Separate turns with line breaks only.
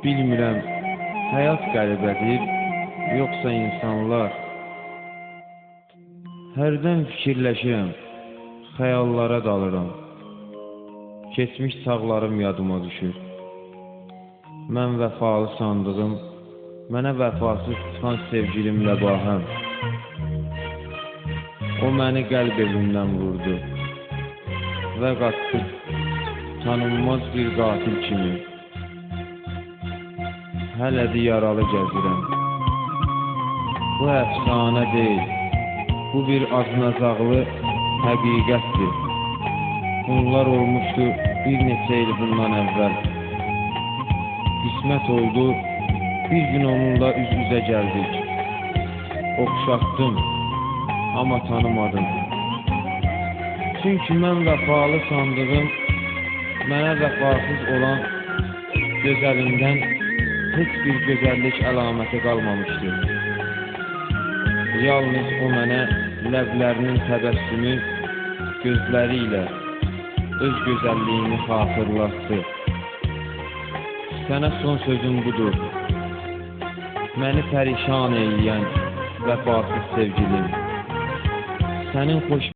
Bilmirəm, həyat qəribədir, yoxsa insanlar. Hərdən fikirləşirəm, xəyallara dalıram. Keçmiş çağlarım yadıma düşür. Mən vəfalı sandığım, mənə vəfasız çıxan sevgilimlə bahəm. O məni qəlb evimdən vurdu və qaçdı tanınmaz bir qatil kimi. Hələ də yaralı gəzirəm. Bu əfsanə deyil, bu bir acınacaqlı həqiqətdir. Bunlar olmuşdu bir neçə il bundan əvvəl. Qismət oldu, bir gün onunla üz-üzə gəldik. Oxşatdım, amma tanımadım. Çünki mən vəfalı sandığım, mənə vəfasız olan gözəlindən heç bir gözəllik əlaməti qalmamışdı. Yalnız o mənə ləblərinin təbəssümü, gözləri ilə öz gözəlliyini xatırlatdı. Sənə son sözüm budur. Məni pərişan eyləyən vəfasız sevgilim. Sənin xoş